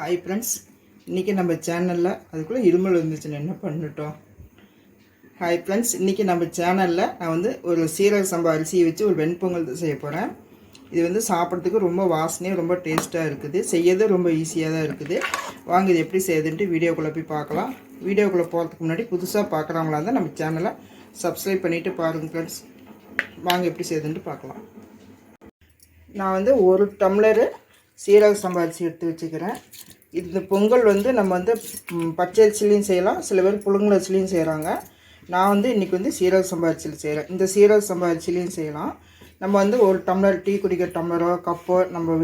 Hi friends, இன்றைக்கி நம்ம சேனலில் அதுக்குள்ளே இருமல் வந்துச்சுன்னு என்ன பண்ணிட்டோம். ஹாய் ஃப்ரெண்ட்ஸ், இன்றைக்கி நம்ம சேனலில் நான் வந்து ஒரு சீரக சம்பா அரிசியை வச்சு ஒரு வெண்பொங்கல் செய்ய போகிறேன். இது வந்து சாப்பிட்றதுக்கு ரொம்ப வாசனையாக ரொம்ப டேஸ்ட்டாக இருக்குது. செய்யறது ரொம்ப ஈஸியாக தான் இருக்குது. வாங்க இது எப்படி செய்யுதுன்ட்டு வீடியோக்குள்ளே போய் பார்க்கலாம். வீடியோக்குள்ளே போகிறதுக்கு முன்னாடி புதுசாக பார்க்குறவங்களா இருந்தால் நம்ம சேனலை சப்ஸ்கிரைப் பண்ணிவிட்டு பாருங்கள் ஃப்ரெண்ட்ஸ். வாங்க எப்படி செய்யுதுன்ட்டு பார்க்கலாம். நான் வந்து ஒரு டம்ளரு சீரக சம்பா அரிசி எடுத்து வச்சுக்கிறேன். இந்த பொங்கல் வந்து நம்ம வந்து பச்சை அரிசிலையும் செய்யலாம், சில பேர் புழுங்கல் அரிசிலையும் செய்கிறாங்க. நான் வந்து இன்றைக்கி வந்து சீரக சம்பா அரிசியில் செய்கிறேன். இந்த சீரக சம்பா அரிசிலையும் செய்யலாம். நம்ம வந்து ஒரு டம்ளர் டீ குடிக்கிற டம்ளரோ கப்போ நம்ம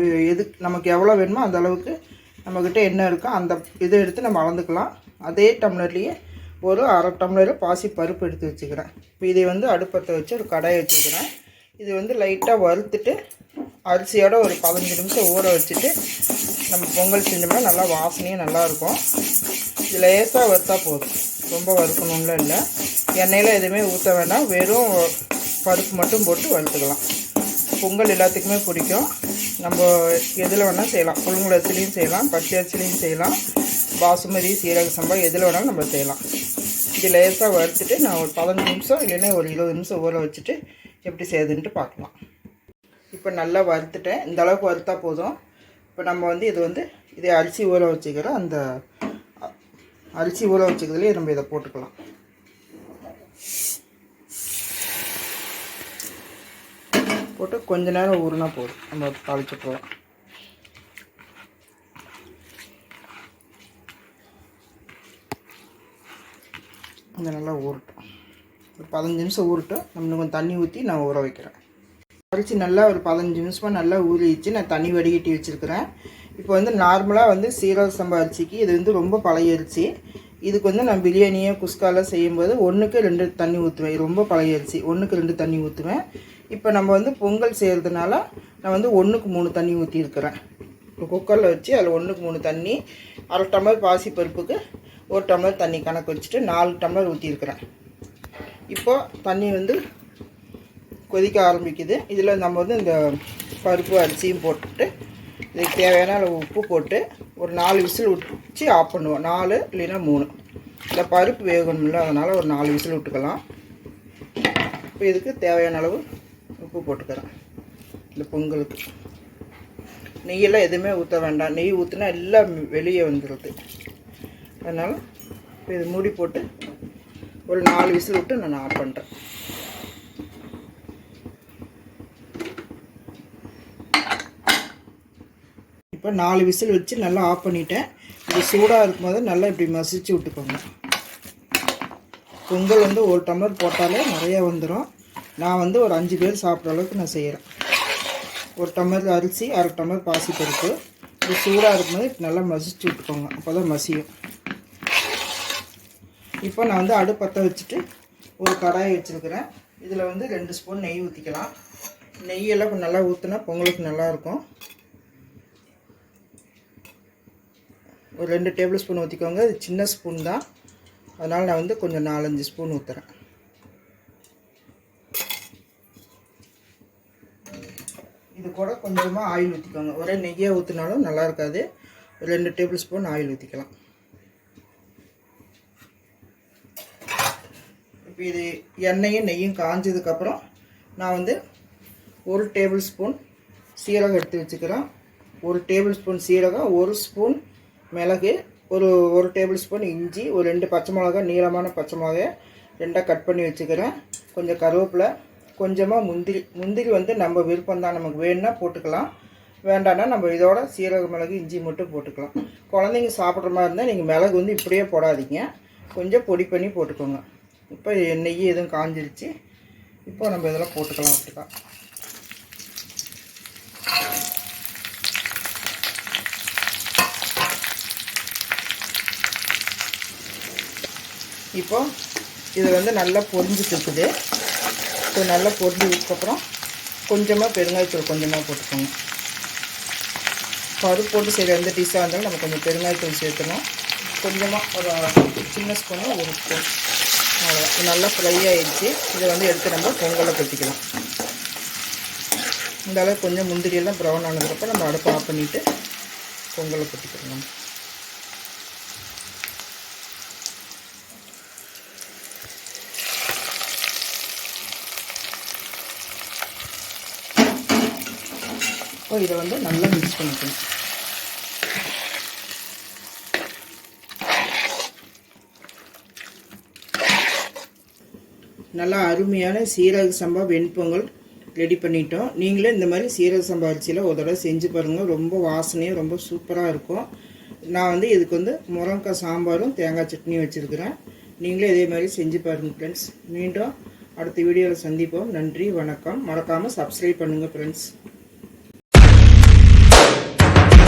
நமக்கு எவ்வளோ வேணுமோ அந்த அளவுக்கு நம்மக்கிட்ட என்ன இருக்கோ அந்த இதை எடுத்து நம்ம அளந்துக்கலாம். அதே டம்ளர்லேயே ஒரு அரை டம்ளர் பாசி பருப்பு எடுத்து வச்சுக்கிறேன். இப்போ இதை வந்து அடுப்பத்தை வச்சு ஒரு கடாயை வச்சுக்கிறேன். இது வந்து லைட்டாக வறுத்துட்டு அரிசியோட ஒரு 15 நிமிஷம் ஊற வச்சுட்டு நம்ம பொங்கல் செஞ்சோம்னா நல்லா வாசனையும் நல்லாயிருக்கும். இது லேசாக வறுத்தா போதும், ரொம்ப வறுக்கணும்ல இல்லை. எண்ணெயில் எதுவுமே ஊற்ற வேண்டாம், வெறும் பருப்பு மட்டும் போட்டு வறுத்துக்கலாம். பொங்கல் எல்லாத்துக்குமே பிடிக்கும். நம்ம எதில் வேணால் செய்யலாம், புழுங்கல் அரிசிலையும் செய்யலாம், பச்சை அரிசிலையும் செய்யலாம், பாசுமதி சீரக சம்பா எதில் வேணாலும் நம்ம செய்யலாம். இது லேசாக வறுத்துட்டு நான் ஒரு 15 நிமிஷம் இல்லைன்னா ஒரு 20 நிமிஷம் ஊற வச்சுட்டு எப்படி செய்யுதுன்ட்டு பார்க்கலாம். இப்போ நல்லா வறுத்துட்டேன். இந்த அளவுக்கு வறுத்தா போதும். இப்போ நம்ம வந்து இதை அரிசி ஊற வச்சுக்கிறோம். அந்த அரிசி ஊற வச்சுக்கிறதுலேயே நம்ம இதை போட்டுக்கலாம். போட்டு கொஞ்ச நேரம் ஊறினா போதும், நம்ம தாளிச்சுக்கலாம். இந்த நல்லா ஊறட்டும். ஒரு 15 நிமிஷம் ஊறட்டும். நம்ம கொஞ்சம் தண்ணி ஊற்றி நான் ஊற வைக்கிறேன். அரிசி நல்லா ஒரு 15 நிமிஷமாக நல்லா ஊறிச்சு. நான் தண்ணி வடிகட்டி வச்சுருக்கிறேன். இப்போ வந்து நார்மலாக வந்து சீரக சம்பா அரிசிக்கு இது வந்து ரொம்ப பழைய அரிசி. இதுக்கு வந்து நான் பிரியாணியோ குஸ்காலாம் செய்யும்போது 1க்கு 2 தண்ணி ஊற்றுவேன். ரொம்ப பழைய அரிசி, 1க்கு 2 தண்ணி ஊற்றுவேன். இப்போ நம்ம வந்து பொங்கல் செய்கிறதுனால நான் வந்து 1க்கு 3 தண்ணி ஊற்றிருக்கிறேன். இப்போ குக்கரில் வச்சு அதில் 1க்கு 3 தண்ணி, அரை டம்ளர் பாசி பருப்புக்கு 1 டம்ளர் தண்ணி கணக்கு வச்சுட்டு 4 டம்ளர் ஊற்றிருக்கிறேன். இப்போது தண்ணி வந்து கொதிக்க ஆரம்பிக்குது. இதில் நம்ம வந்து இந்த பருப்பு அரிசியும் போட்டுட்டு இதுக்கு தேவையான அளவு உப்பு போட்டு ஒரு 4 விசில் வச்சு ஆஃப் பண்ணுவோம். 4 இல்லைன்னா 3. இந்த பருப்பு வேகணும்ல, அதனால் ஒரு 4 விசில் விட்டுக்கலாம். இப்போ இதுக்கு தேவையான அளவு உப்பு போட்டுக்கிறேன். இந்த பொங்கலுக்கு நெய்யெல்லாம் எதுவுமே ஊற்ற வேண்டாம். நெய் ஊற்றினா எல்லாம் வெளியே வந்துடுது. அதனால் இப்போ இது மூடி போட்டு ஒரு 4 விசில் விட்டு நான் ஆஃப் பண்ணுறேன். இப்போ 4 விசில் வச்சு நல்லா ஆஃப் பண்ணிட்டேன். இது சூடாக இருக்கும்போது நல்லா இப்படி மசிச்சு விட்டுக்கோங்க. பொங்கல் வந்து 1 டம்ளர் போட்டாலே நிறையா வந்துடும். நான் வந்து ஒரு 5 பேர் சாப்பிட்ற அளவுக்கு நான் செய்கிறேன். 1 டம்ளர் அரிசி, அரை டம்ளர் பாசி பருப்பு. இது சூடாக இருக்கும்போது நல்லா மசிச்சு விட்டுக்கோங்க, அப்போ தான் மசியும். இப்போ நான் வந்து அடுப்பத்தை வச்சுட்டு ஒரு கடாயை வச்சுருக்கிறேன். இதில் வந்து 2 ஸ்பூன் நெய் ஊற்றிக்கலாம். நெய்யெல்லாம் கொஞ்சம் நல்லா ஊற்றினா பொங்கலுக்கு நல்லாயிருக்கும். ஒரு 2 டேபிள் ஸ்பூன் ஊற்றிக்கோங்க. இது சின்ன ஸ்பூன் தான், அதனால் நான் வந்து கொஞ்சம் 4-5 ஸ்பூன் ஊற்றுறேன். இது கூட கொஞ்சமாக ஆயில் ஊற்றிக்கோங்க. ஒரே நெய்யாக ஊற்றினாலும் நல்லா இருக்காது. ஒரு 2 டேபிள் ஸ்பூன் ஆயில் ஊற்றிக்கலாம். இப்போ இது எண்ணெயும் நெய்யும் காஞ்சதுக்கப்புறம் நான் வந்து 1 டேபிள் ஸ்பூன் சீரகம் எடுத்து வச்சுக்கிறேன். 1 டேபிள் ஸ்பூன் சீரகம், 1 ஸ்பூன் மிளகு, ஒரு டேபிள் ஸ்பூன் இஞ்சி, ஒரு 2 பச்சை மிளகா, நீளமான பச்சை மிளகாயை 2ஆக கட் பண்ணி வச்சுக்கிறேன். கொஞ்சம் கருவேப்பிலை, கொஞ்சமாக முந்திரி வந்து நம்ம விருப்பம் தான், நமக்கு வேணும்னா போட்டுக்கலாம், வேண்டாம்னா நம்ம இதோட சீரக மிளகு இஞ்சி மட்டும் போட்டுக்கலாம். குழந்தைங்க சாப்பிட்ற மாதிரி இருந்தால் நீங்கள் மிளகு வந்து இப்படியே போடாதீங்க, கொஞ்சம் பொடி பண்ணி போட்டுக்கோங்க. இப்போ நெய் எதுவும் காஞ்சிருச்சு. இப்போ நம்ம இதெல்லாம் போட்டுக்கலாம். அப்படிதான் இப்போ இது வந்து நல்லா பொரிஞ்சிட்டு இருக்குது. இப்போ நல்லா பொரிஞ்சதுக்கப்புறம் கொஞ்சமாக பெருங்காயத்தூள் கொஞ்சமாக போட்டுக்கோங்க. பருப்பு போட்டு செய்கிற எந்த டிஷ்ஷாக இருந்தாலும் நம்ம கொஞ்சம் பெருங்காயத்தூள் சேர்த்துணும். கொஞ்சமாக ஒரு சின்ன ஸ்பூனு 1 ஸ்பூன், அவ்வளோதான். நல்லா ஃப்ரை ஆகிடுச்சு. இதை வந்து எடுத்து நம்ம பொங்கலை கொட்டிக்கலாம். இந்த அளவுக்கு கொஞ்சம் முந்திரியெல்லாம் ப்ரௌன் ஆனதுக்கப்புறம் நம்ம அடுப்பை ஆஃப் பண்ணிவிட்டு பொங்கலை கொட்டிக்கலாம். இப்போ இதை வந்து நல்லா மிக்ஸ் பண்ணிக்கணும். நல்லா அருமையான சீரக சம்பா வெண்பொங்கல் ரெடி பண்ணிட்டோம். நீங்களே இந்த மாதிரி சீரக சம்பா அரிசியில் ஒரு தடவை செஞ்சு பாருங்கள். ரொம்ப வாசனையும் ரொம்ப சூப்பராக இருக்கும். நான் வந்து இதுக்கு வந்து முருங்கைக்காய் சாம்பாரும் தேங்காய் சட்னியும் வச்சுருக்கிறேன். நீங்களே இதே மாதிரி செஞ்சு பாருங்கள் ஃப்ரெண்ட்ஸ். மீண்டும் அடுத்த வீடியோவில் சந்திப்போம். நன்றி, வணக்கம். மறக்காமல் சப்ஸ்கிரைப் பண்ணுங்கள் ஃப்ரெண்ட்ஸ்.